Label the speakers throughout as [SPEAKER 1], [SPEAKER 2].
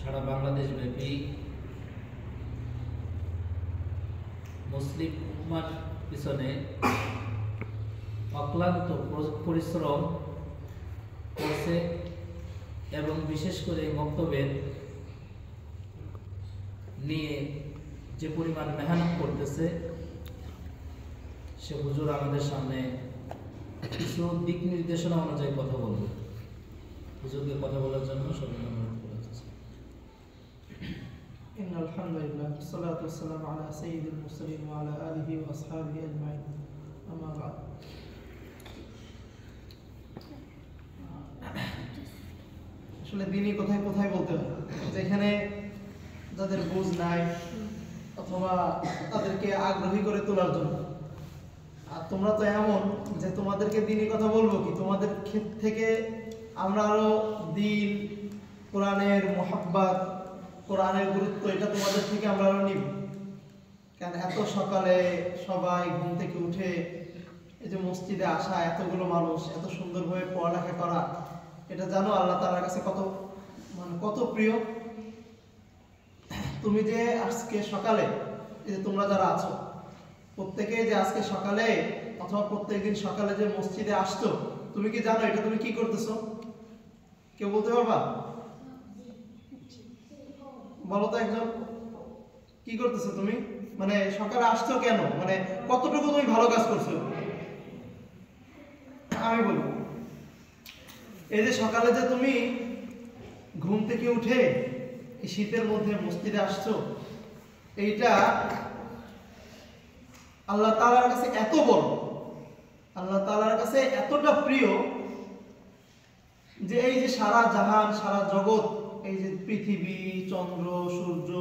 [SPEAKER 1] সারা বাংলাদেশ ব্যাপী মুসলিম উম্মার পিছনে অক্লান্ত পরিশ্রম করছে এবং বিশেষ করে মক্তবের নিয়ে যে পরিমাণ মেহনত করতেছে সে হুজুর আমাদের সামনে কিছু দিক নির্দেশনা অনুযায়ী কথা বলবে। হুজুরকে কথা বলার জন্য সবাই অনুরোধ করেছে।
[SPEAKER 2] ইন্নাল হামদুলিল্লাহ والصلاه والسلام على سيد المرسلين وعلى اله واصحابه اجمعين اما بعد আসলে দিনই কোথায় কোথায় বলতে হয় যেখানে যাদের বুঝ নাই অথবা তাদেরকে আগ্রহী করে তোলার জন্য। আর তোমরা তো এমন যে তোমাদেরকে দিনই কথা বলবো কি, তোমাদের ক্ষেত্র থেকে আমরা আরো দিন, কোরআনের মুহাব্বত, কোরআনের গুরুত্ব এটা তোমাদের থেকে আমরা আরো নিব। কারণ এত সকালে সবাই ঘুম থেকে উঠে এই যে মসজিদে আসা, এতগুলো মানুষ এত সুন্দরভাবে পড়ালেখা করা, এটা জানো আল্লাহ তাআলার কাছে কত কত প্রিয়। তুমি যে আজকে সকালে এই যে তোমরা যারা আছো প্রত্যেকে যে আজকে সকালে অথবা প্রত্যেকদিন সকালে যে মসজিদে আসছো, তুমি কি জানো এটা তুমি কি করতেছো? কেউ বলতে পারবা? বলো তো একজন, কি করতেছো তুমি? মানে সকালে আসছো কেন? মানে কতটুকু তুমি ভালো কাজ করছো? আমি বলি, এই যে সকালে যে তুমি ঘুম থেকে উঠে এই শীতের মধ্যে মসজিদে আসছো, এইটা আল্লাহ তাআলার কাছে এত বড়, আল্লাহ তাআলার কাছে এতটা প্রিয় যে এই যে সারা জাহান, সারা জগৎ, এই যে পৃথিবী, চন্দ্র, সূর্য,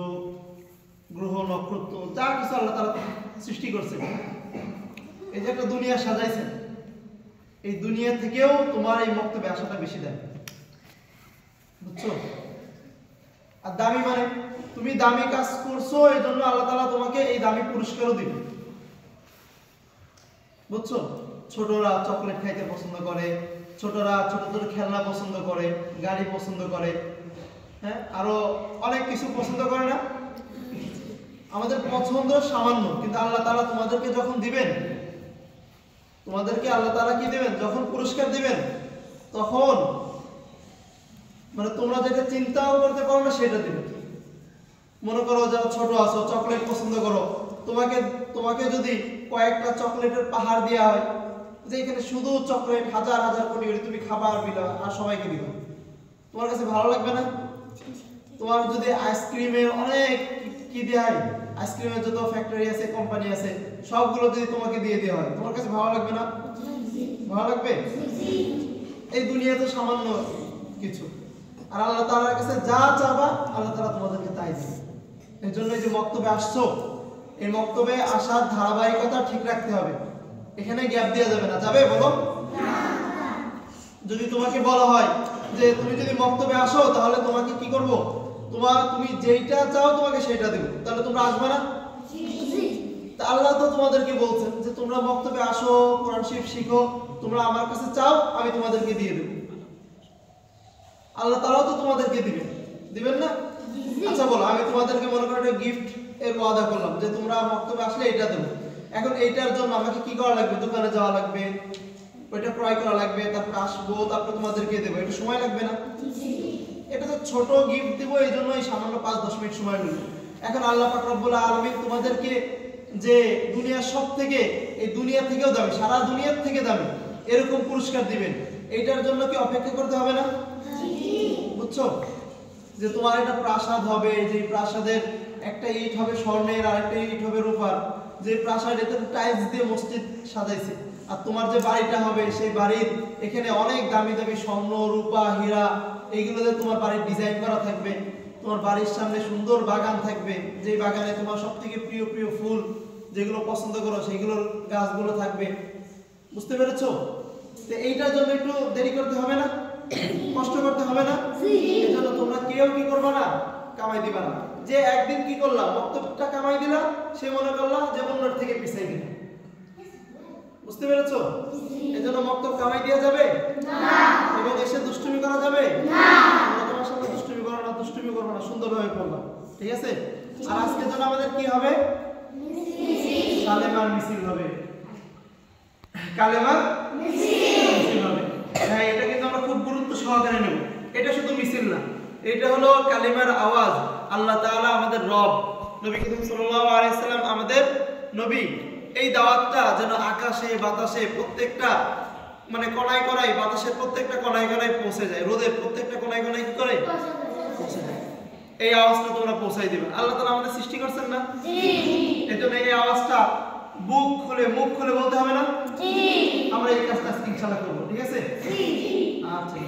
[SPEAKER 2] গ্রহ, নক্ষত্র, যা কিছু আল্লাহ তাআলা সৃষ্টি করছে, এই যে একটা দুনিয়া সাজাইছেন, এই দুনিয়া থেকেও তোমার এই মক্তবে আসাটা বেশি দামি, বুঝছো? আর দামি মানে তুমি দামি কাজ করছো, এই জন্য আল্লাহ তাআলা তোমাকে এই দামি পুরস্কারও দিবে, বুঝছো? ছোটরা চকলেট খাইতে পছন্দ করে, ছোটরা ছোট ছোট খেলনা পছন্দ করে, গাড়ি পছন্দ করে, হ্যাঁ, আরো অনেক কিছু পছন্দ করে না? আমাদের পছন্দ সামান্য, কিন্তু আল্লাহ তাআলা তোমাদেরকে যখন দিবেন, তোমাদেরকে আল্লাহ তাআলা কি দিবেন? যখন পুরস্কার দিবেন তখন মানে তোমরা যেটা চিন্তাও করতে পারো না সেটা দিবেন। মনে করো যারা ছোট আছো, চকলেট পছন্দ করো, তোমাকে যদি কয়েকটা চকলেটের পাহাড় দেওয়া হয়, যে এখানে শুধু চকলেট হাজার হাজার কোটি করে তুমি খাবার দিলা আর সবাইকে দিবা, তোমার কাছে ভালো লাগবে না? তোমার যদি আইসক্রিমের অনেক কি দেওয়া হয়, আইসক্রিমের যত ফ্যাক্টরি আছে, কোম্পানি আছে, সবগুলো যদি তোমাকে দিয়ে দেওয়া হয়, তোমার কাছে ভালো লাগবে না? ভালো লাগবে? এই দুনিয়া তো সামান্য কিছু, আর আল্লাহ তাআলার কাছে যা চাবা আল্লাহ তাআলা তোমাদেরকে তাই দিবে। এর জন্য এই যে মক্তবে আসছো, এই মক্তবে আসার ধারাবাহিকতা ঠিক রাখতে হবে, এখানে গ্যাপ দেওয়া যাবে না। যাবে? বলো। যদি তোমাকে বলা হয় যে তুমি যদি মক্তবে আসো তাহলে তোমাকে কি করব, তুমি যেইটা চাও তোমাকে সেটা দেব, তাহলে তোমরা আসবে না? তা আল্লাহ তো তোমাদেরকে বলছেন যে তোমরা মক্তবে আসো, কোরআন শরীফ শিখো, তোমরা আমার কাছে চাও, আমি তোমাদেরকে দিয়ে দেব। আল্লাহ তাআলাও তো তোমাদেরকে দিবেন না? আচ্ছা বলো, আমি তোমাদেরকে মনে করো একটা গিফট এর ওয়াদা করলাম যে তোমরা মক্তবে আসলে এটা দেবো, এখন এইটার জন্য আমাকে কি করা লাগবে? দোকানে যাওয়া লাগবে, ওইটা ক্রয় করা লাগবে, তারপর আসবো, তারপর তোমাদেরকে দেবো, একটু সময় লাগবে না? এটা তো ছোট গিফট দেবো, এই জন্য এই সামান্য 5-10 মিনিট সময় লাগবে। এখন আল্লাহ পাক রব্বুল আলামিন তোমাদেরকে যে দুনিয়ার সব থেকে, এই দুনিয়া থেকেও দামি, সারা দুনিয়ার থেকে দামি এরকম পুরস্কার দিবেন, এইটার জন্য কি অপেক্ষা করতে হবে না? বুঝছো? যে তোমার একটা প্রাসাদ হবে, যে প্রাসাদের একটা ইট হবে স্বর্ণের, আর একটা ইট হবে রূপার, যে প্রাসাদ এতে টাইলস দিয়ে মসজিদ সাজাইছে, আর তোমার যে বাড়িটা হবে সেই বাড়ির এখানে অনেক দামি দামি স্বর্ণ, রূপা, হীরা, এইগুলোতে তোমার বাড়ির ডিজাইন করা থাকবে, তোমার বাড়ির সামনে সুন্দর বাগান থাকবে, যে বাগানে তোমার সবথেকে প্রিয় প্রিয় ফুল যেগুলো পছন্দ করো সেইগুলোর গাছগুলো থাকবে, বুঝতে পেরেছো? তো এইটার জন্য একটু দেরি করতে হবে না? কষ্ট করতে হবে না? এই জন্য তোমরা কেউ কি করবে না, কামাই দিবা না। যে একদিন কি করলাম, মক্তবটা কামাই দিলাম, সে মনে করলাম যে অন্যের থেকে পিছাই দিলাম, বুঝতে পেরেছো? এই জন্য মক্তব কামাই দেওয়া যাবে না, এবং এসে দুষ্টুমি করা যাবে না। তোমার সাথে দুষ্টুমি করো না, দুষ্টুমি করবো না, সুন্দর সুন্দরভাবে পড়লাম, ঠিক আছে? আর আজকের জন্য আমাদের কি হবে? কালেমার মিছিল হবে, কালেমার মিছিল হবে। হ্যাঁ, এটা কিন্তু আমরা খুব গুরুত্ব সহকারে নেব। এটা শুধু মিছিল না, এটা হলো কালেমার আওয়াজ। আল্লাহ তাআলা আমাদের রব, নবী করিম সাল্লাল্লাহু আলাইহি সাল্লাম আমাদের নবী। এই দাওয়াতটা যেন আকাশে বাতাসে প্রত্যেকটা মানে কণায় কণায়, বাতাসের প্রত্যেকটা কণায় কণায় পৌঁছে যায়, রোদের প্রত্যেকটা কণায় কণায় কি করে পৌঁছে যায়। এই আওয়াজটা তোমরা পৌঁছাই দিবে। আল্লাহ তাআলা আমাদের সৃষ্টি করছেন না? জি। এজন্য এই আওয়াজটা মুখ খুলে বলতে হবে না? জি। আমরা এই কাজটা ইনশাআল্লাহ করব, ঠিক আছে? জি জি। আচ্ছা।